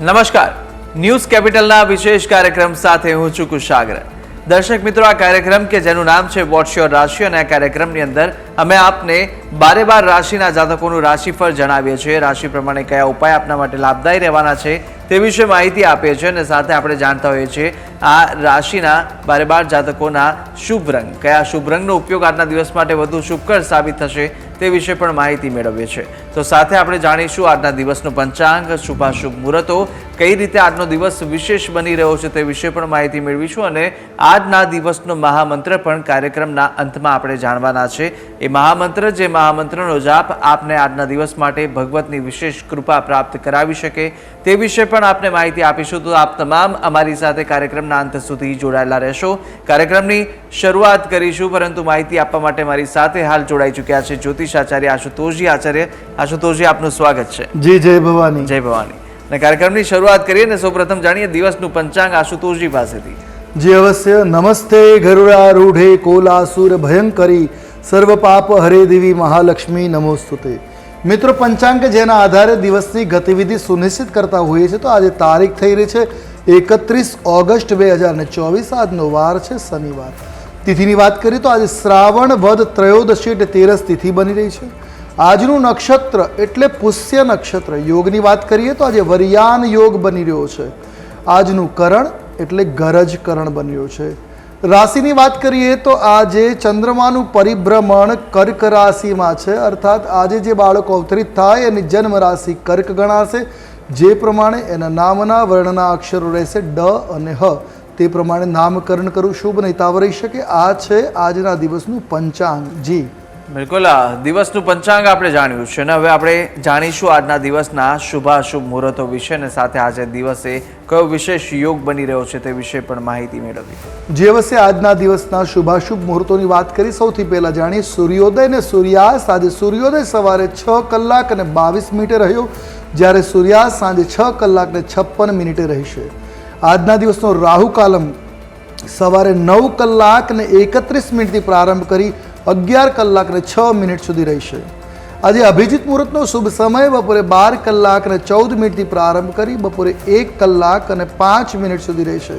નમસ્કાર, ન્યૂઝ કેપિટલના વિશેષ કાર્યક્રમ સાથે હું છું કુશાગ્ર। દર્શક મિત્રો, આ કાર્યક્રમ કે જેનું નામ છે વોટ્સ યોર રાશિ, અને આ કાર્યક્રમની અંદર અમે આપને 12 રાશિના જાતકોનું રાશિફળ જણાવીએ છીએ। રાશિ પ્રમાણે કયા ઉપાય આપના માટે લાભદાયી રહેવાના છે તે વિશે માહિતી આપીએ છીએ, અને સાથે આપણે જાણતા હોઈએ છીએ આ રાશિના 12 જાતકોના શુભ રંગ, કયા શુભ રંગનો ઉપયોગ આજના દિવસ માટે વધુ શુભકર સાબિત થશે તે વિશે પણ માહિતી મેળવીએ છીએ। તો સાથે આપણે જાણીશું આજના દિવસનું પંચાંગ, શુભાશુભ મુહૂર્તો, કઈ રીતે આજનો દિવસ વિશેષ બની રહ્યો છે તે વિશે પણ માહિતી મેળવીશું, અને આજના દિવસનો મહામંત્ર પણ કાર્યક્રમના અંતમાં આપણે જાણવાના છે। એ મહામંત્ર, જે મહામંત્રનો જાપ આપને આજના દિવસ માટે ભગવતની વિશેષ કૃપા પ્રાપ્ત કરાવી શકે તે વિશે પણ આપને માહિતી આપીશું। તો આપ તમામ અમારી સાથે કાર્યક્રમના અંત સુધી જોડાયેલા રહેશો। કાર્યક્રમની શરૂઆત કરીશું, પરંતુ માહિતી આપવા માટે મારી સાથે હાલ જોડાઈ ચૂક્યા છે જ્યોતિષાચાર્ય આશુતોષજી આચાર્ય। આશુતોષજી, આપનું સ્વાગત છે। જી, જય ભવાની। જય ભવાની। અને કાર્યક્રમની શરૂઆત કરીએ ને સૌપ્રથમ જાણીએ દિવસનું પંચાંગ આશુતોષજી પાસેથી। જી અવશ્ય। નમસ્તે ગરુડારૂઢે કોલાસુર ભયંકરી સર્વ પાપ હરે દેવી મહાલક્ષ્મી નમોસ્તુતે। મિત્રો, પંચાંગ જેના આધારે દિવસની ગતિવિધિ સુનિશ્ચિત કરતા હોઈએ છીએ, તો આજે તારીખ થઈ રહી છે 31 ઓગસ્ટ 2024। આજનો વાર છે શનિવાર। તિથિની વાત કરીએ તો આજે શ્રાવણ વદ ત્રયોદશી એટલે 13 તિથિ બની રહી છે। આજનું નક્ષત્ર એટલે પુષ્ય નક્ષત્ર। યોગની વાત કરીએ તો આજે વરિયાન યોગ બની રહ્યો છે। આજનું કરણ એટલે ગરજ કરણ બની રહ્યો છે। રાશિની વાત કરીએ તો આજે ચંદ્રમાનું પરિભ્રમણ કર્ક રાશિમાં છે, અર્થાત આજે જે બાળકો અવતરિત થાય એની જન્મ રાશિ કર્ક ગણાશે। જે પ્રમાણે એના નામના વર્ણના અક્ષરો રહેશે ડ અને હ, તે પ્રમાણે નામકરણ કરવું શુભ નહીં તાવરી શકે। આ છે આજના દિવસનું પંચાંગ। જી બિલકુલ, દિવસનું પંચાંગ આપણે જાણ્યું છે, અને હવે આપણે જાણીશું આજના દિવસના શુભાશુભ મુહૂર્તો વિશે, અને સાથે આજે દિવસે કયો વિશેષ યોગ બની રહ્યો છે તે વિશે પણ માહિતી મેળવી। જે વર્ષે આજના દિવસના શુભાશુભ મુહૂર્તોની વાત કરી, સૌથી પહેલા જાણીએ સૂર્યોદય અને સૂર્યાસ્ત। આજે સૂર્યોદય સવારે 6 કલાક અને 22 મિનિટે રહ્યો, જ્યારે સૂર્યાસ્ત સાંજે 6 કલાક અને 56 મિનિટે રહેશે। આજના દિવસનો રાહુ કાલમ સવારે 9 કલાક અને 31 મિનિટથી પ્રારંભ કરી 11 કલાક અને 6 મિનિટ સુધી રહેશે। આજે અભિજીત મુહૂર્તનો શુભ સમય બપોરે 12 કલાક અને 14 મિનિટથી પ્રારંભ કરી બપોરે 1 કલાક અને 5 મિનિટ સુધી રહેશે,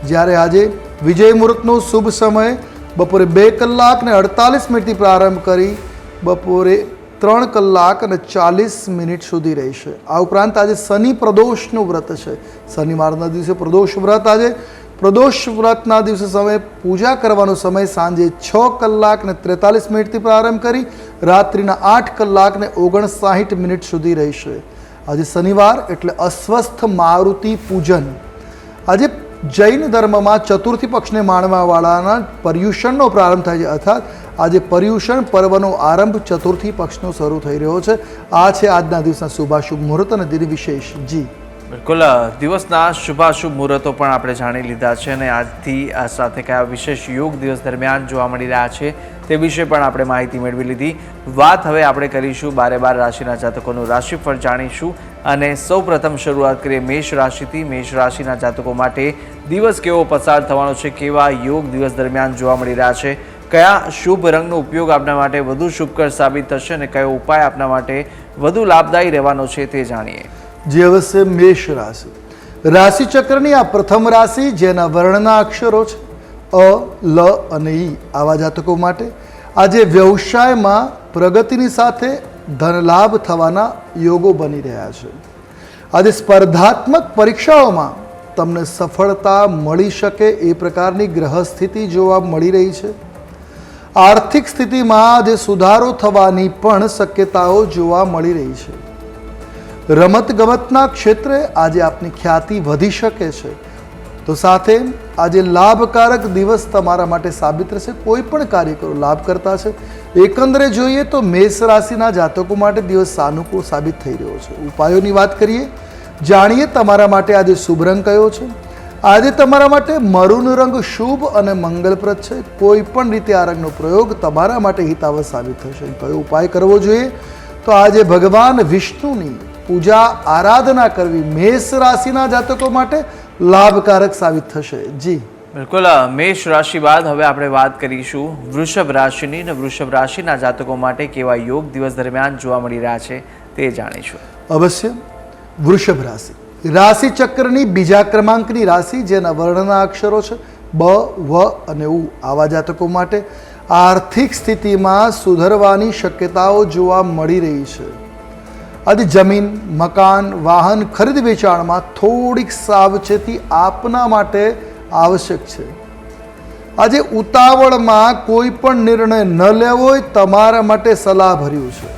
જ્યારે આજે વિજય મુહૂર્તનો શુભ સમય બપોરે 2 કલાક અને 48 મિનિટથી પ્રારંભ કરી બપોરે 3 કલાક અને 40 મિનિટ સુધી રહેશે। આ ઉપરાંત આજે શનિ પ્રદોષનું વ્રત છે। શનિવારના દિવસે પ્રદોષ વ્રત। આજે પ્રદોષ વ્રતના દિવસે સમય પૂજા કરવાનો સમય સાંજે 6 કલાક અને 43 મિનિટથી પ્રારંભ કરી રાત્રિના 8 કલાક અને 59 મિનિટ સુધી રહેશે। આજે શનિવાર એટલે અસ્વસ્થ મારુતિ પૂજન। આજે જૈન ધર્મમાં ચતુર્થી પક્ષને માણવાવાળાના પર્યુષણનો પ્રારંભ થાય છે, અર્થાત આજે પર્યુષણ પર્વનો આરંભ ચતુર્થી પક્ષનો શરૂ થઈ રહ્યો છે। આ છે આજના દિવસના શુભાશુભ મુહૂર્ત અને દિન વિશેષ। જી બિલકુલ, દિવસના શુભાશુભ મુહૂર્તો પણ આપણે જાણી લીધા છે, અને આજથી આ સાથે કયા વિશેષ યોગ દિવસ દરમિયાન જોવા મળી રહ્યા છે તે વિશે પણ આપણે માહિતી મેળવી લીધી। વાત હવે આપણે કરીશું 12 રાશિના જાતકોનું રાશિફળ જાણીશું, અને સૌપ્રથમ શરૂઆત કરીએ મેષ રાશિથી। મેષ રાશિના જાતકો માટે દિવસ કેવો પસાર થવાનો છે, કેવા યોગ દિવસ દરમિયાન જોવા મળી રહ્યા છે, કયા શુભ રંગનો ઉપયોગ આપના માટે વધુ શુભકર સાબિત થશે, અને કયો ઉપાય આપના માટે વધુ લાભદાયી રહેવાનો છે તે જાણીએ। જે અવશ્ય મેષ રાશિ, રાશિ ચક્રની આ પ્રથમ રાશિ જેના વર્ણના અક્ષરો છે અ, લ અને ઈ, આવા જાતકો માટે આજે વ્યવસાયમાં પ્રગતિની સાથે ધનલાભ થવાના યોગો બની રહ્યા છે। આજે સ્પર્ધાત્મક પરીક્ષાઓમાં તમને સફળતા મળી શકે એ પ્રકારની ગ્રહ સ્થિતિ જોવા મળી રહી છે। આર્થિક સ્થિતિમાં આજે સુધારો થવાની પણ શક્યતાઓ જોવા મળી રહી છે। રમત ગમતના ક્ષેત્રે આજે આપની ખ્યાતિ વધી શકે છે, તો સાથે આજે લાભકારક દિવસ તમારા માટે સાબિત રહેશે। કોઈ પણ કાર્ય કરો લાભ કરતા છે। એકંદરે જોઈએ તો મેષ રાશિના જાતકો માટે દિવસ સાનુકૂળ સાબિત થઈ રહ્યો છે। ઉપાયોની વાત કરીએ, જાણીએ તમારા માટે આજે શુભ રંગ કયો છે। આજે તમારા માટે મરૂન રંગ શુભ અને મંગલપ્રદ છે। કોઈ પણ રીતે આ રંગનો પ્રયોગ તમારા માટે હિતાવહ સાબિત થશે। કયો ઉપાય કરવો જોઈએ, તો આજે ભગવાન વિષ્ણુની પૂજા આરાધના કરવી મેષ રાશિના જાતકો માટે લાભકારક સાબિત થશે। જી બિલકુલ, મેષ રાશિ બાદ હવે આપણે વાત કરીશું વૃષભ રાશિની, અને વૃષભ રાશિના જાતકો માટે કેવા યોગ દિવસ દરમિયાન જોવા મળી રહ્યા છે તે જાણીશું। અવશ્ય। વૃષભ રાશિ, રાશિ ચક્રની બીજા ક્રમાંકની રાશિ જેના વર્ણના અક્ષરો છે બ, વ અને ઉ. આવા જાતકો માટે આર્થિક સ્થિતિમાં સુધરવાની શક્યતાઓ જોવા મળી રહી છે. આજે જમીન, મકાન, વાહન ખરીદ વેચાણમાં થોડીક સાવચેતી આપના માટે આવશ્યક છે. આજે ઉતાવળમાં કોઈ પણ નિર્ણય ન લેવો એ તમારા માટે સલાહભર્યું છે.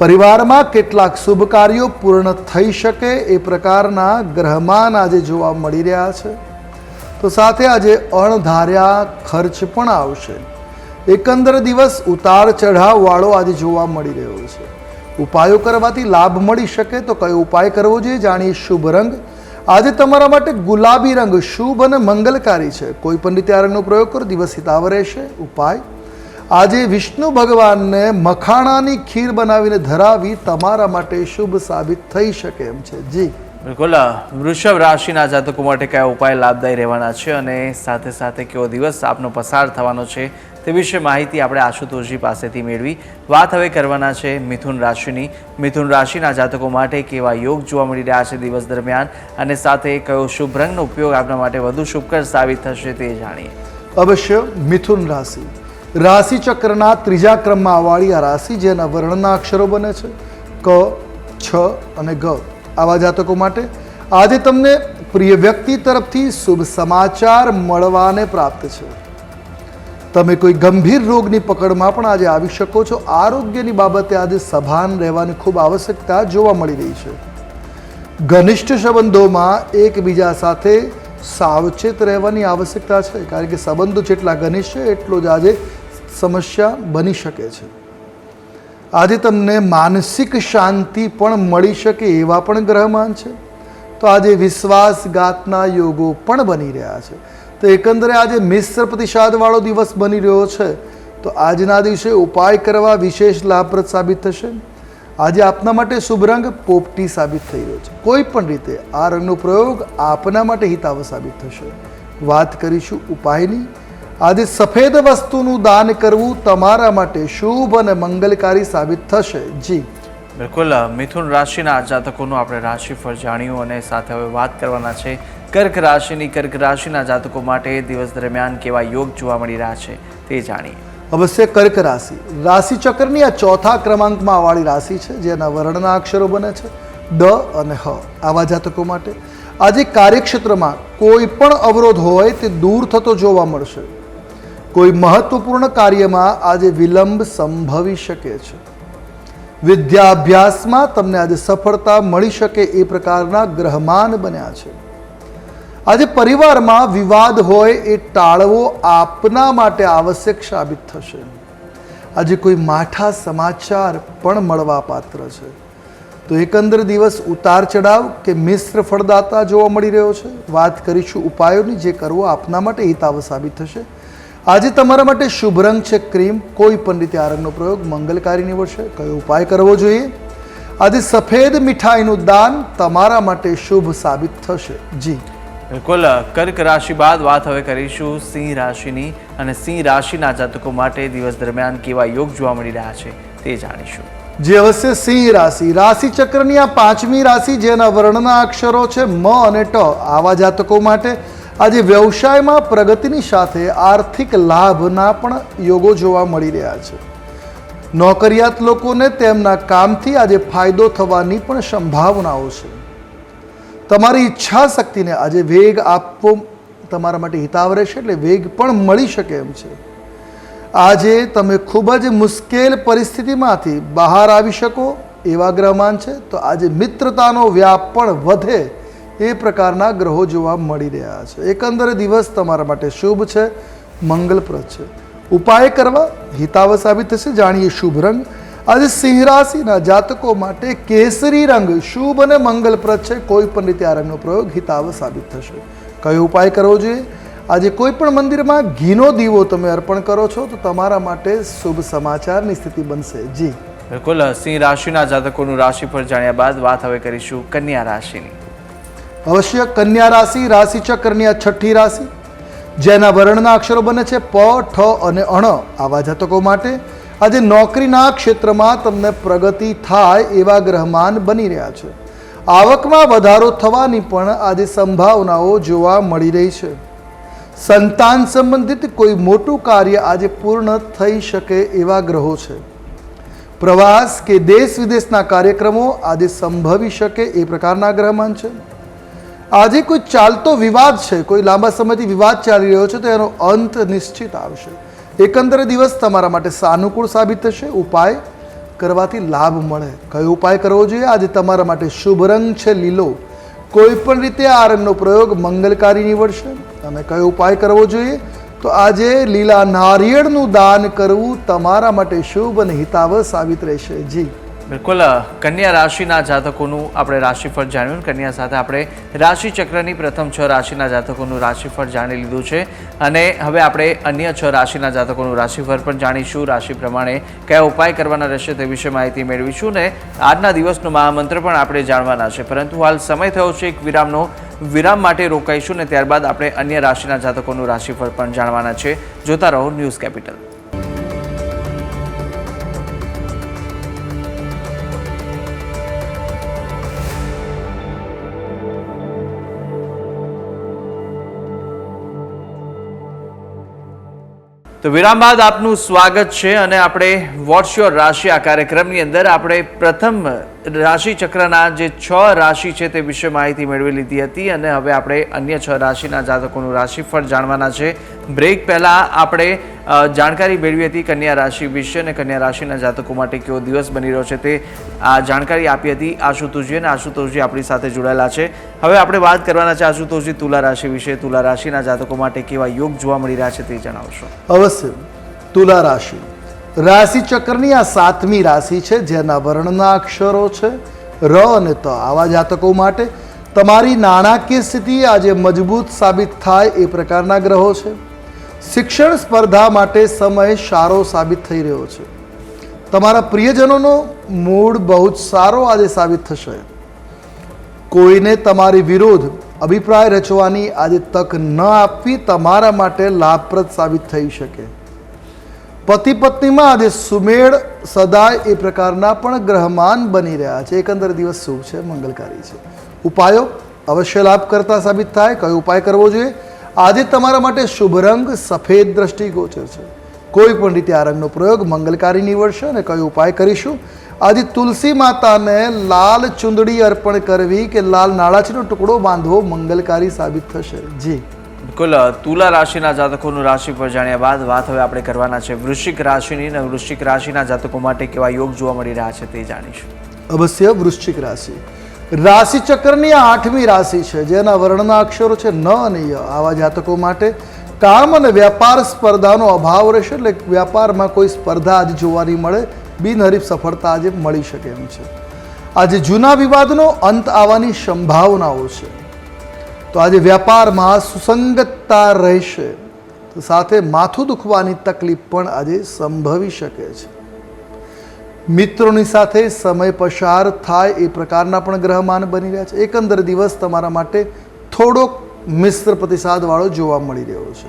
પરિવારમાં કેટલાક શુભ કાર્યો પૂર્ણ થઈ શકે એ પ્રકારના ગ્રહમાન આજે જોવા મળી રહ્યા છે. તો સાથે આજે અણધાર્યા ખર્ચ પણ આવશે. એકંદર દિવસ ઉતાર ચઢાવ વાળો આજે જોવા મળી રહ્યો છે. ઉપાયો કરવાથી લાભ મળી શકે તો કયો ઉપાય કરવો જોઈએ જાણીએ. શુભ રંગ આજે તમારા માટે ગુલાબી રંગ શુભ અને મંગલકારી છે. કોઈ પણ રીતે આ રંગનો પ્રયોગ કરો, દિવસ હિતાવ રહેશે. ઉપાય આજે વિષ્ણુ ભગવાનને મખાણાની ખીર બનાવીને ધરાવી તમારા માટે શુભ સાબિત થઈ શકે એમ છે. જી બિલકુલ. વૃષભ રાશિના જાતકો માટે કયા ઉપાય લાભદાયી રહેવાના છે અને સાથે સાથે કેવો દિવસ આપનો પસાર થવાનો છે તે વિશે માહિતી આપણે આશુતોષજી પાસેથી મેળવી. વાત હવે કરવાના છે મિથુન રાશિની. મિથુન રાશિના જાતકો માટે કેવા યોગ જોવા મળી રહ્યા છે દિવસ દરમિયાન અને સાથે કયો શુભ રંગનો ઉપયોગ આપના માટે વધુ શુભકર સાબિત થશે તે જાણીએ. અવશ્ય મિથુન રાશિ રાશિ ચક્રના ત્રીજા ક્રમમાં આવવાળી આ રાશિ જેના વર્ણના અક્ષરો બને છે ક, છ અને ગ. આવા જાતકો માટે આજે તમને પ્રિય વ્યક્તિ તરફથી શુભ સમાચાર મળવાને પ્રાપ્ત છે. તમે કોઈ ગંભીર રોગની પકડમાં પણ આજે આવી શકો છો. આરોગ્યની બાબતે આજે સભાન રહેવાની ખૂબ આવશ્યકતા જોવા મળી રહી છે. ઘનિષ્ઠ સંબંધોમાં એકબીજા સાથે સાવચેત રહેવાની આવશ્યકતા છે, કારણ કે સંબંધો જેટલા ઘનિષ્ઠ છે એટલો જ આજે સમસ્યા બની શકે છે. આજે તમને માનસિક શાંતિ પણ મળી શકે એવા પણ ગ્રહમાન છે. તો આજે વિશ્વાસઘાતના યોગો પણ બની રહ્યા છે. તો એકંદરે આજે મિશ્ર પ્રતિસાદવાળો દિવસ બની રહ્યો છે. તો આજના દિવસે ઉપાય કરવા વિશેષ લાભપ્રદ સાબિત થશે. આજે આપના માટે શુભ રંગ પોપટી સાબિત થઈ રહ્યો છે. કોઈ પણ રીતે આ રંગનો પ્રયોગ આપના માટે હિતાવ સાબિત થશે. વાત કરીશું ઉપાયની. આજે સફેદ વસ્તુનું દાન કરવું તમારા માટે શુભ અને મંગલકારી સાબિત થશે. જી બિલકુલ. મિથુન રાશિના જાતકોનું આપણે રાશિફળ જાણ્યું અને સાથે હવે વાત કરવાના છે કર્ક રાશિની. કર્ક રાશિના જાતકો માટે દિવસ દરમિયાન કેવા યોગ જોવા મળી રહ્યા છે તે જાણીએ. અવશ્ય કર્ક રાશિ રાશિ ચક્રની આ ચોથા ક્રમાંકમાં આવવાળી રાશિ છે જેના વર્ણના અક્ષરો બને છે ડ અને હ. આવા જાતકો માટે આજે કાર્યક્ષેત્રમાં કોઈ પણ અવરોધ હોય તે દૂર થતો જોવા મળશે. કોઈ મહત્વપૂર્ણ કાર્યમાં આજે વિલંબ સંભવી શકે છે. વિદ્યાભ્યાસમાં તમને આજે સફળતા મળી શકે એ પ્રકારના ગ્રહમાન બન્યા છે. આજે પરિવારમાં વિવાદ હોય એ ટાળવો આપના માટે આવશ્યક સાબિત થશે. આજે કોઈ માઠા સમાચાર પણ મળવા પાત્ર છે. તો એકંદર દિવસ ઉતાર ચઢાવ કે મિશ્ર ફળદાતા જોવા મળી રહ્યો છે. વાત કરીશું ઉપાયોની, જે કરવો આપના માટે હિતાવ સાબિત થશે. આજે તમારા માટે શુભ રંગ છે ક્રીમ. કોઈ પણ રીતે આ રંગનો પ્રયોગ મંગલકારી નીવડશે. કયો ઉપાય કરવો જોઈએ? આજે સફેદ મીઠાઈનું દાન તમારા માટે શુભ સાબિત થશે. જી બિલકુલ. કર્ક રાશિ બાદ વાત હવે કરીશું સિંહ રાશિની અને સિંહ રાશિના જાતકો માટે દિવસ દરમિયાન કેવા યોગ જોવા મળી રહ્યા છે તે જાણીશું. જે અવશ્ય સિંહ રાશિ રાશિ ચક્રની આ પાંચમી રાશિ જેના વર્ણના અક્ષરો છે મ અને ટ. આવા જાતકો માટે આજે વ્યવસાયમાં પ્રગતિની સાથે આર્થિક લાભના પણ યોગો જોવા મળી રહ્યા છે. નોકરિયાત લોકોને તેમના કામથી આજે ફાયદો થવાની પણ સંભાવનાઓ છે. તમારી ઈચ્છા શક્તિને આજે વેગ આપવો તમારા માટે હિતાવ રહેશે, એટલે વેગ પણ મળી શકે એમ છે. આજે તમે ખૂબ જ મુશ્કેલ પરિસ્થિતિમાંથી બહાર આવી શકો એવા ગ્રહમાન છે. તો આજે મિત્રતાનો વ્યાપ પણ વધે એ પ્રકારના ગ્રહો જોવા મળી રહ્યા છે. એકંદરે દિવસ તમારા માટે શુભ છે, મંગલપ્રદ છે. ઉપાય કરવા હિતાવ સાબિત થશે. જાણીએ શુભ રંગ. આજે સિંહ રાશિના જાતકો માટે કેસરી રંગ શુભ અને મંગલપ્રદ છે. કોઈ પણ રીતે આ રંગનો પ્રયોગ હિતાવ સાબિત થશે. કયો ઉપાય કરવો જોઈએ? આજે કોઈ પણ મંદિરમાં ઘીનો દીવો તમે અર્પણ કરો છો તો તમારા માટે શુભ સમાચારની સ્થિતિ બનશે. જી બિલકુલ. સિંહ રાશિના જાતકોનું રાશિફળ જાણ્યા બાદ વાત હવે કરીશું કન્યા રાશિની. અવશ્ય કન્યા રાશિ રાશિ ચક્રની આ છઠ્ઠી રાશિ જેના વર્ણના અક્ષરો બને છે પ, ઠ અને અણ. આવા જાતકો માટે આજે નોકરીના ક્ષેત્રમાં તમને પ્રગતિ થાય એવા ગ્રહમાન બની રહ્યા છે. આવકમાં વધારો થવાની પણ આજે સંભાવનાઓ જોવા મળી રહી છે. સંતાન સંબંધિત કોઈ મોટું કાર્ય આજે પૂર્ણ થઈ શકે એવા ગ્રહો છે. પ્રવાસ કે દેશ વિદેશના કાર્યક્રમો આજે સંભવી શકે એ પ્રકારના ગ્રહમાન છે. આજે કોઈ ચાલતો વિવાદ છે, કોઈ લાંબા સમયથી વિવાદ ચાલી રહ્યો છે તો એનો અંત નિશ્ચિત આવશે. એકંદરે દિવસ તમારા માટે સાનુકૂળ સાબિત થશે. ઉપાય કરવાથી લાભ મળે. કયો ઉપાય કરવો જોઈએ? આજે તમારા માટે શુભ રંગ છે લીલો. કોઈ પણ રીતે આ રંગનો પ્રયોગ મંગલકારી નીવડશે. અને કયો ઉપાય કરવો જોઈએ? તો આજે લીલા નારિયેળનું દાન કરવું તમારા માટે શુભ અને હિતાવહ સાબિત રહેશે. જી બિલકુલ, કન્યા રાશિના જાતકોનું આપણે રાશિફળ જાણ્યું. કન્યા સાથે આપણે રાશિચક્રની પ્રથમ 6 રાશિના જાતકોનું રાશિફળ જાણી લીધું છે અને હવે આપણે અન્ય 6 રાશિના જાતકોનું રાશિફળ પણ જાણીશું. રાશિ પ્રમાણે કયા ઉપાય કરવાના રહેશે તે વિશે માહિતી મેળવીશું ને આજના દિવસનો મહામંત્ર પણ આપણે જાણવાના છે. પરંતુ હાલ સમય થયો છે એક વિરામ માટે રોકાઈશું ને ત્યારબાદ આપણે અન્ય રાશિના જાતકોનું રાશિફળ પણ જાણવાના છે. જોતા રહો ન્યૂઝ કેપિટલ. તો વિરામ બાદ આપનું સ્વાગત છે અને આપણે વોટ્સ યોર રાશિ આ કાર્યક્રમની અંદર આપણે પ્રથમ રાશિ ચક્રના જે 6 રાશિ છે તે વિશે માહિતી મેળવી લીધી હતી અને હવે આપણે અન્ય 6 રાશિના જાતકોનું રાશિફળ જાણવાના છે. બ્રેક પહેલાં આપણે જાણકારી મેળવી હતી કન્યા રાશિ વિશે અને કન્યા રાશિના જાતકો માટે કેવો દિવસ બની રહ્યો છે તે આ જાણકારી આપી હતી આશુતોષજી અને આશુતોષજી આપણી સાથે જોડાયેલા છે. હવે આપણે વાત કરવાના છે આશુતોષજી તુલા રાશિ વિશે. તુલા રાશિના જાતકો માટે કેવા યોગ જોવા મળી રહ્યા છે તે જણાવશો. અવશ્ય. તુલા રાશિ રાશિ ચક્રની આ 7મી રાશિ છે જેના વર્ણના અક્ષરો છે ર અને ત. આવા જાતકો માટે તમારી નાણાકીય સ્થિતિ આજે મજબૂત સાબિત થાય એ પ્રકારના ગ્રહો છે. શિક્ષણ સ્પર્ધા માટે સમય સારો સાબિત થઈ રહ્યો છે. તમારા પ્રિયજનોનો મૂડ બહુ જ સારો આજે સાબિત થશે. કોઈને તમારી વિરુદ્ધ અભિપ્રાય રચવાની આજે તક ન આપવી તમારા માટે લાભપ્રદ સાબિત થઈ શકે. પતિ પત્નીમાં આજે સુમેળ સદાય એ પ્રકારના પણ ગ્રહમાન બની રહ્યા છે. એકંદર દિવસ શુભ છે, મંગલકારી છે. ઉપાયો અવશ્ય લાભ કરતા સાબિત થાય. કયો ઉપાય કરવો જોઈએ? આજે તમારા માટે શુભ રંગ સફેદ દ્રષ્ટિગોચર છે. કોઈ પણ રીતે આ રંગનો પ્રયોગ મંગલકારી નીવડશે. અને કયો ઉપાય કરીશું? આજે તુલસી માતાને લાલ ચુંદડી અર્પણ કરવી કે લાલ નાળાચીનો ટુકડો બાંધવો મંગલકારી સાબિત થશે. જી બિલકુલ, તુલા રાશિના જાતકોનું રાશિફળ જાણ્યા બાદ વાત હવે આપણે કરવાના છે વૃશ્ચિક રાશિની અને વૃશ્ચિક રાશિના જાતકો માટે કેવા યોગ જોવા મળી રહ્યા છે તે જાણીશું. અવશ્ય. વૃશ્ચિક રાશિ રાશિ ચક્રની આ 8મી રાશિ છે જેના વર્ણના અક્ષરો છે ન અને ય. આવા જાતકો માટે કામ અને વ્યાપાર સ્પર્ધાનો અભાવ રહેશે. એટલે વ્યાપારમાં કોઈ સ્પર્ધા આજે જોવા નહીં મળે. બિનહરીફ સફળતા આજે મળી શકે એમ છે. આજે જૂના વિવાદનો અંત આવવાની સંભાવનાઓ છે. તો આજે વ્યાપારમાં સુસંગતતા રહેશે. તો સાથે માથું દુખવાની તકલીફ પણ આજે સંભવી શકે છે. મિત્રોની સાથે સમય પસાર થાય એ પ્રકારના પણ ગ્રહમાન બની રહ્યા છે. એકંદર દિવસ તમારા માટે થોડોક મિશ્ર પ્રતિસાદવાળો જોવા મળી રહ્યો છે.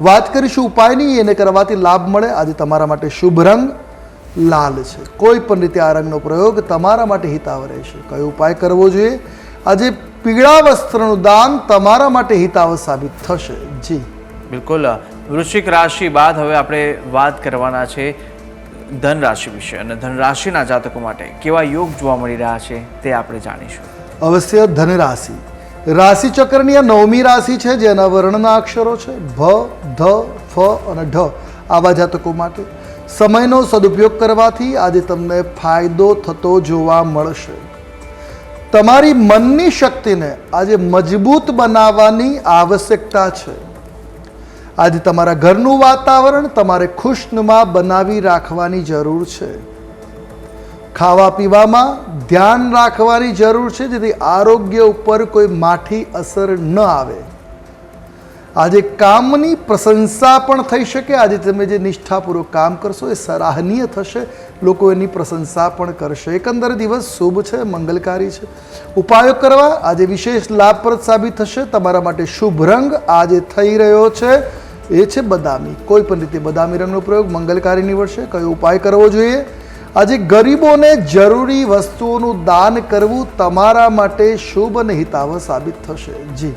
વાત કરીશું ઉપાયની. એને કરવાથી લાભ મળે. આજે તમારા માટે શુભ રંગ લાલ છે. કોઈ પણ રીતે આ રંગનો પ્રયોગ તમારા માટે હિતાવહ રહેશે. કયો ઉપાય કરવો જોઈએ? આજે પીળા વસ્ત્રનું દાન તમારા માટે હિતાવહ સાબિત થશે. જી બિલકુલ, વૃશ્ચિક રાશિ બાદ હવે આપણે વાત કરવાના છે ધન રાશિ વિશે અને ધન રાશિના જાતકો માટે કેવા યોગ જોવા મળી રહ્યા છે તે આપણે જાણીશું. અવશ્ય. ધન રાશિ રાશિ ચક્રની આ 9મી રાશિ છે જેના વર્ણના અક્ષરો છે ભ, ધ, ફ અને ઢ. આવા જાતકો માટે સમયનો સદુપયોગ કરવાથી આજે તમને ફાયદો થતો જોવા મળશે. તમારી મનની શક્તિને આજે મજબૂત બનાવવાની આવશ્યકતા છે. આજે તમારા ઘરનું વાતાવરણ તમારે ખુશનુમા બનાવી રાખવાની જરૂર છે. ખાવા પીવામાં ધ્યાન રાખવાની જરૂર છે જેથી આરોગ્ય ઉપર કોઈ માઠી અસર ન આવે. આજે કામની પ્રશંસા પણ થઈ શકે. આજે તમે જે નિષ્ઠાપૂર્વક કામ કરશો એ સરાહનીય થશે. લોકો એની પ્રશંસા પણ કરશે. એકંદર દિવસ શુભ છે, મંગલકારી છે. ઉપાયો કરવા આજે વિશેષ લાભપ્રદ સાબિત થશે. તમારા માટે શુભ રંગ આજે થઈ રહ્યો છે એ છે બદામી. કોઈ પણ રીતે બદામી રંગનો પ્રયોગ મંગલકારી નીવડશે. કયો ઉપાય કરવો જોઈએ? આજે ગરીબોને જરૂરી વસ્તુઓનું દાન કરવું તમારા માટે શુભ અને હિતાવહ સાબિત થશે. જી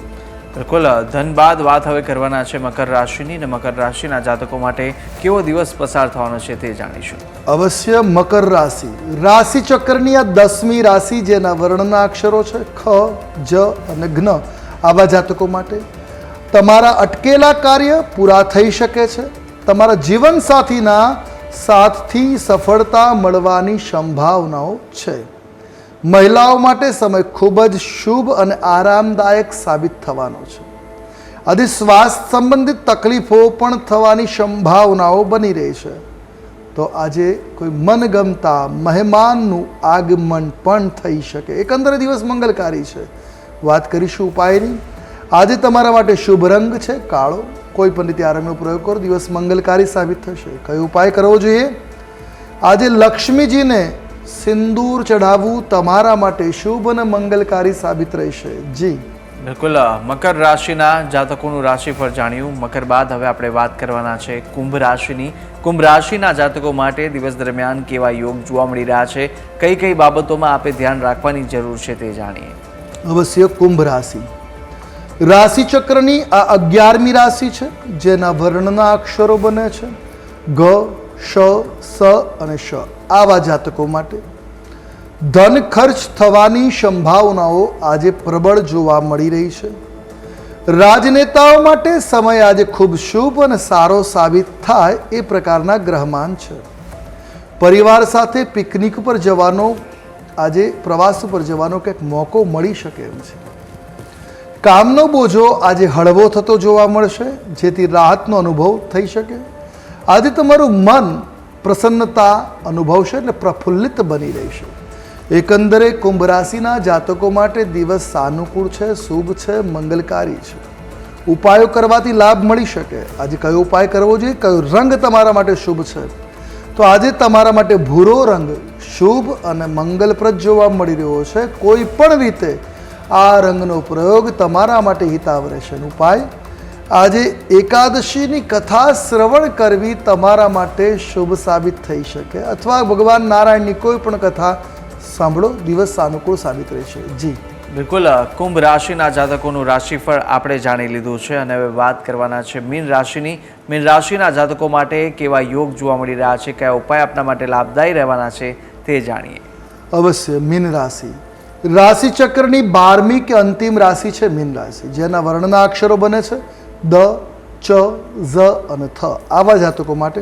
બિલકુલ. ધન બાદ વાત હવે કરવાના છે મકર રાશિની, અને મકર રાશિના જાતકો માટે કેવો દિવસ પસાર થવાનો છે તે જાણીશું. અવશ્ય મકર રાશિ, રાશિ ચક્રની આ 10મી રાશિ જેના વર્ણના અક્ષરો છે ખ, જ અને જ્ઞ, આવા જાતકો માટે તમારા અટકેલા કાર્ય પૂરા થઈ શકે છે. તમારા જીવનસાથીના સાથથી સફળતા મળવાની સંભાવનાઓ છે. મહિલાઓ માટે સમય ખૂબ જ શુભ અને આરામદાયક સાબિત થવાનો છે. આજે સ્વાસ્થ્ય સંબંધિત તકલીફો પણ થવાની સંભાવનાઓ બની રહી છે. તો આજે કોઈ મનગમતા મહેમાનનું આગમન પણ થઈ શકે. એકંદરે દિવસ મંગલકારી છે. વાત કરીશું ઉપાયની. આજે તમારા માટે શુભ રંગ છે કાળો. કોઈ પણ રીતે આ રંગનો પ્રયોગ કરો, દિવસ મંગલકારી સાબિત થશે. કયો ઉપાય કરવો જોઈએ? આજે લક્ષ્મીજીને સિંદૂર ચઢાવવું તમારા માટે શુભ અને મંગલકારી સાબિત રહેશે. જી બિલકુલ. મકર રાશિના જાતકોનું રાશિફળ જાણ્યું. મકર બાદ હવે આપણે વાત કરવાના છે કુંભ રાશિની. કુંભ રાશિના જાતકો માટે દિવસ દરમિયાન કેવા યોગ જોવા મળી રહ્યા છે, કઈ કઈ બાબતોમાં આપણે ધ્યાન રાખવાની જરૂર છે તે જાણીએ. અવશ્ય કુંભ રાશિ, રાશિ ચક્રની આ 11મી રાશિ છે જેના વર્ણના અક્ષરો બને છે ગ, શ, સ અને શ. આવા જાતકો માટે ધન ખર્ચ થવાની સંભાવનાઓ આજે પ્રબળ જોવા મળી રહી છે. રાજનેતાઓ માટે સમય આજે ખૂબ શુભ અને સારો સાબિત થાય એ પ્રકારના ગ્રહમાન છે. પરિવાર સાથે પિકનિક પર જવાનો, આજે પ્રવાસ પર જવાનો કંઈક મોકો મળી શકે એમ છે. કામનો બોજો આજે હળવો થતો જોવા મળશે, જેથી રાહતનો અનુભવ થઈ શકે. આજે તમારું મન પ્રસન્નતા અનુભવશે એટલે પ્રફુલ્લિત બની રહેશે. એકંદરે કુંભ રાશિના જાતકો માટે દિવસ સાનુકૂળ છે, શુભ છે, મંગલકારી છે. ઉપાયો કરવાથી લાભ મળી શકે. આજે કયો ઉપાય કરવો જોઈએ, કયો રંગ તમારા માટે શુભ છે? તો આજે તમારા માટે ભૂરો રંગ શુભ અને મંગલપ્રદ જોવા મળી રહ્યો છે. કોઈ પણ રીતે આ રંગનો પ્રયોગ તમારા માટે હિતાવ રહેશે. ઉપાય: આજે એકાદશીની કથા શ્રવણ કરવી તમારા માટે શુભ સાબિત થઈ શકે, અથવા ભગવાન નારાયણની કોઈ પણ કથા સાંભળો, દિવસ સાનુકૂળ સાબિત રહેશે. જી બિલકુલ. કુંભ રાશિના જાતકોનું રાશિફળ આપણે જાણી લીધું છે, અને હવે વાત કરવાના છે મીન રાશિની. મીન રાશિના જાતકો માટે કેવા યોગ જોવા મળી રહ્યા છે, કયા ઉપાય આપના માટે લાભદાયી રહેવાના છે તે જાણીએ. અવશ્ય મીન રાશિ, રાશિ ચક્રની 12મી કે અંતિમ રાશિ છે મીન રાશિ, જેના વર્ણના અક્ષરો બને છે દ, ચ, ઝ અને થ. આવા જાતકો માટે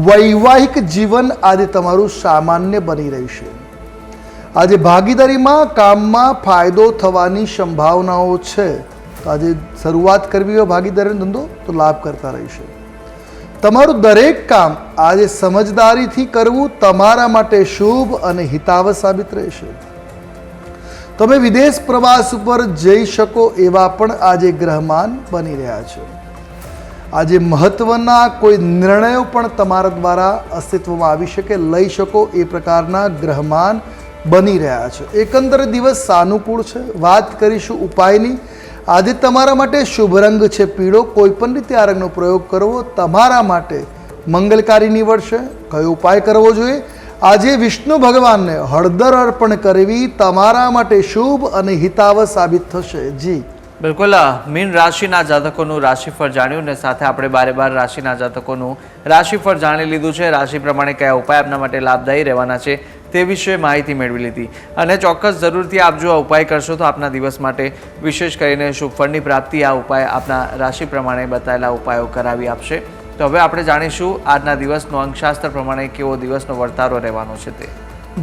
વૈવાહિક જીવન આજે તમારું સામાન્ય બની રહેશે. આજે ભાગીદારીમાં કામમાં ફાયદો થવાની સંભાવનાઓ છે. તો આજે શરૂઆત કરવી હોય ભાગીદારીનો ધંધો તો લાભ કરતા રહેશે. તમારું દરેક કામ આજે સમજદારીથી કરવું તમારા માટે શુભ અને હિતાવહ સાબિત રહેશે. તમે વિદેશ પ્રવાસ ઉપર જઈ શકો એવા પણ આજે ગ્રહમાન બની રહ્યા છે. આજે મહત્વના કોઈ નિર્ણયો પણ તમારા દ્વારા અસ્તિત્વમાં આવી શકે, લઈ શકો એ પ્રકારના ગ્રહમાન બની રહ્યા છે. એકંદરે દિવસ સાનુકૂળ છે. વાત કરીશું ઉપાયની. આજે તમારા માટે શુભ રંગ છે પીળો. કોઈ પણ રીતે આ રંગનો પ્રયોગ કરવો તમારા માટે મંગલકારી નીવડશે. કયો ઉપાય કરવો જોઈએ? આજે વિષ્ણુ ભગવાનને હળદર અર્પણ કરવી તમારા માટે શુભ અને હિતાવહ સાબિત થશે. જી બિલકુલ. મીન રાશિના જાતકોનું રાશિફળ જાણ્યું, અને સાથે આપણે 12 રાશિના જાતકોનું રાશિફળ જાણી લીધું છે. રાશિ પ્રમાણે કયા ઉપાય આપના માટે લાભદાયી રહેવાના છે તે વિશે માહિતી મેળવી લીધી, અને ચોક્કસ જરૂરથી આપ જો આ ઉપાય કરશો તો આપના દિવસ માટે વિશેષ કરીને શુભ ફળની પ્રાપ્તિ આ ઉપાય આપના રાશિ પ્રમાણે બતાવેલા ઉપાયો કરાવી આપશે. તો હવે આપણે જાણીશું આજના દિવસનો અંકશાસ્ત્ર પ્રમાણે કેવો દિવસનો વર્તારો રહેવાનો છે તે.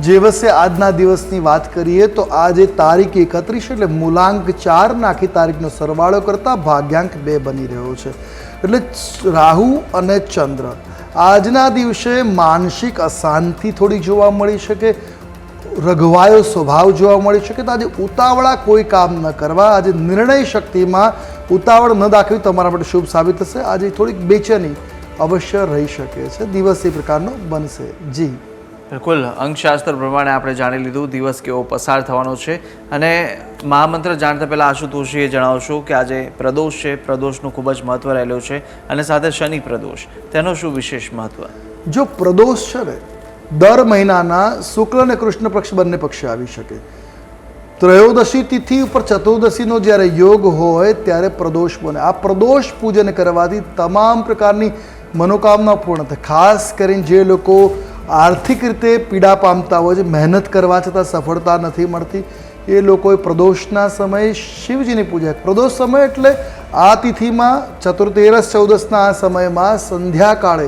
જે વર્ષે આજના દિવસની વાત કરીએ તો આજે તારીખ 31 એટલે મૂલાંક 4 ને આખી તારીખનો સરવાળો કરતા ભાગ્યાંક 2 બની રહ્યો છે. એટલે રાહુ અને ચંદ્ર. આજના દિવસે માનસિક અશાંતિ થોડી જોવા મળી શકે, રઘવાયો સ્વભાવ જોવા મળી શકે. તો આજે ઉતાવળા કોઈ કામ ન કરવા, આજે નિર્ણય શક્તિમાં ઉતાવળ ન દાખવી તમારા માટે શુભ સાબિત થશે. આજે થોડીક બેચેની અવશ્ય રહી શકે છે. દિવસ એ પ્રકારનો બનશે. જી બિલકુલ. અંકશાસ્ત્ર પ્રમાણે આપણે જાણી લીધું દિવસ કેવો પસાર થવાનો છે, અને મહામંત્ર જાણતા પહેલાં આશુતોષજીએ જણાવશું કે આજે પ્રદોષ છે, પ્રદોષનું ખૂબ જ મહત્વ રહેલું છે, અને સાથે શનિ પ્રદોષ, તેનો શું વિશેષ મહત્વ? જો પ્રદોષ છે ને દર મહિનાના શુક્લ અને કૃષ્ણ પક્ષ બંને પક્ષે આવી શકે. ત્રયોદશી તિથિ ઉપર ચતુર્દશીનો જ્યારે યોગ હોય ત્યારે પ્રદોષ બને. આ પ્રદોષ પૂજન કરવાથી તમામ પ્રકારની મનોકામના પૂર્ણ થાય. ખાસ કરીને જે લોકો આર્થિક રીતે પીડા પામતા હોય છે, મહેનત કરવા છતાં સફળતા નથી મળતી, એ લોકોએ પ્રદોષના સમયે શિવજીની પૂજા. પ્રદોષ સમય એટલે આ તિથિમાં ચતુર્તેરસ ચૌદસના આ સમયમાં સંધ્યાકાળે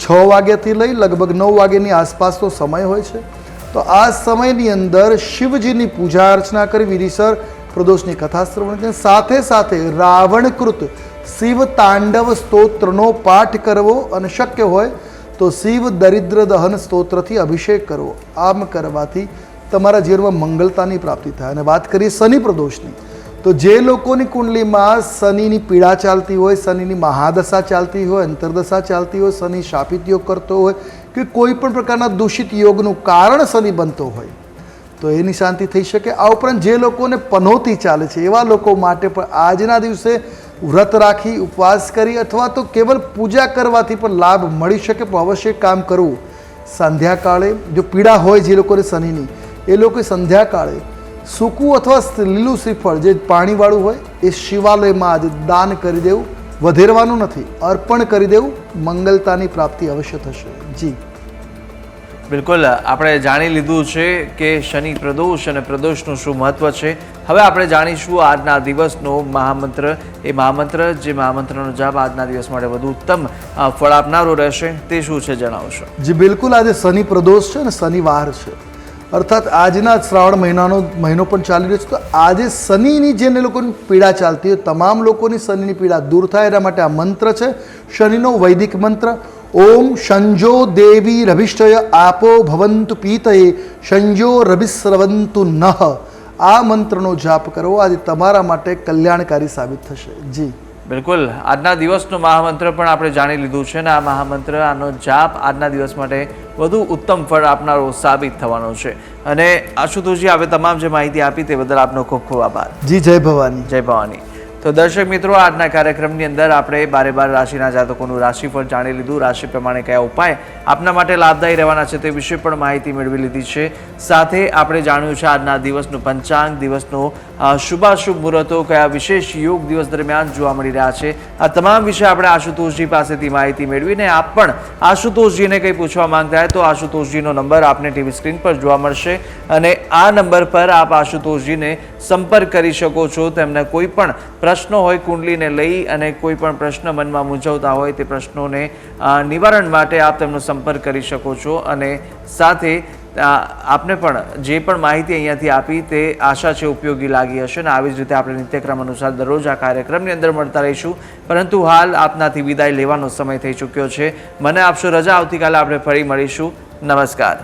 6 વાગ્યાથી લઈ લગભગ 9 વાગ્યાની આસપાસનો સમય હોય છે. તો આ સમયની અંદર શિવજીની પૂજા અર્ચના કરી વિધિસર પ્રદોષની કથા શ્રવણ કરી, સાથે સાથે રાવણકૃત શિવ તાંડવ સ્તોત્રનો પાઠ કરવો અને શક્ય હોય તો શિવ દરિદ્ર દહન સ્તોત્રથી અભિષેક કરવો. આમ કરવાથી તમારા જીવનમાં મંગળતાની પ્રાપ્તિ થાય. અને વાત કરીએ શનિ પ્રદોષની, તો જે લોકોની કુંડલીમાં શનિની પીડા ચાલતી હોય, શનિની મહાદશા ચાલતી હોય, અંતરદશા ચાલતી હોય, શનિ શાપિત યોગ કરતો હોય કે કોઈ પણ પ્રકારના દૂષિત યોગનું કારણ શનિ બનતો હોય તો એની શાંતિ થઈ શકે. આ ઉપરાંત જે લોકોને પનોતી ચાલે છે એવા લોકો માટે પણ આજના દિવસે વ્રત રાખી, ઉપવાસ કરી અથવા તો કેવલ પૂજા કરવાથી પણ લાભ મળી શકે. પણ અવશ્ય કામ કરવું સંધ્યાકાળે, જો પીડા હોય જે લોકોને શનિની, એ લોકોએ સંધ્યાકાળે સૂકું અથવા લીલું શ્રીફળ જે પાણીવાળું હોય એ શિવાલયમાં આજે દાન કરી દેવું, વધેરવાનું નથી, અર્પણ કરી દેવું. મંગલતાની પ્રાપ્તિ અવશ્ય થશે. જી બિલકુલ, આપણે જાણી લીધું છે કે શનિ પ્રદોષ અને પ્રદોષનું શું મહત્વ છે. હવે આપણે જાણીશું આજના દિવસનો મહામંત્ર. એ મહામંત્ર, જે મહામંત્રનો જાપ આજના દિવસ માટે વધુ ઉત્તમ ફળ આપનારો રહેશે, તે શું છે જણાવશો? જી બિલકુલ, આજે શનિ પ્રદોષ છે અને શનિવાર છે, અર્થાત આજના શ્રાવણ મહિનો પણ ચાલી રહ્યો છે. તો આજે શનિની જેને લોકોની પીડા ચાલતી હોય તમામ લોકોની શનિની પીડા દૂર થાય એના માટે આ મંત્ર છે, શનિનો વૈદિક મંત્ર. ઓમ શંજો દેવી રભિષ્ઠય આપો ભવંતુ પીતયે શંજો રભિસ્રવંતુ નઃ. આ મંત્રનો જાપ કરવો આજે તમારા માટે કલ્યાણકારી સાબિત થશે. જી બિલકુલ, આજના દિવસનો મહામંત્ર પણ આપણે જાણી લીધું છે ને આ મહામંત્ર, આનો જાપ આજના દિવસ માટે વધુ ઉત્તમ ફળ આપનારો સાબિત થવાનો છે. અને આશુતોષજી, આપણે તમામ જે માહિતી આપી તે બદલ આપનો ખૂબ ખૂબ આભાર. જી જય ભવાની. જય ભવાની. તો દર્શક મિત્રો, આજના કાર્યક્રમની અંદર આપણે 12 રાશિના જાતકોનું રાશિફળ જાણી લીધું. રાશિ પ્રમાણે કયા ઉપાય આપના માટે લાભદાયી રહેવાના છે તે વિશે પણ માહિતી મેળવી લીધી છે. સાથે આપણે જાણ્યું છે આજના દિવસનું પંચાંગ, દિવસનો શુભાશુભ મુહૂર્તો, કયા વિશેષ યોગ દિવસ દરમિયાન જોવા મળી રહ્યા છે. આ તમામ વિશે આપણે આશુતોષજી પાસેથી માહિતી મેળવીને આપ પણ આશુતોષજીને કંઈ પૂછવા માંગતા હોય તો આશુતોષજીનો નંબર આપને ટીવી સ્ક્રીન પર જોવા મળશે અને આ નંબર પર આપ આશુતોષજીને સંપર્ક કરી શકો છો. તેમને કોઈ પણ પ્રશ્નો હોય કુંડલીને લઈ અને કોઈ પણ પ્રશ્ન મનમાં મૂંઝવતા હોય તે પ્રશ્નોને નિવારણ માટે આપ તેમનો સંપર્ક કરી શકો છો. અને સાથે આપને પણ જે પણ માહિતી અહીંયાથી આપી તે આશા છે ઉપયોગી લાગી હશે. અને આવી જ રીતે આપણે નિત્યક્રમ અનુસાર દરરોજ આ કાર્યક્રમની અંદર મળતા રહીશું. પરંતુ હાલ આપનાથી વિદાય લેવાનો સમય થઈ ચૂક્યો છે. મને આપશો રજા. આવતીકાલે આપણે ફરી મળીશું. નમસ્કાર.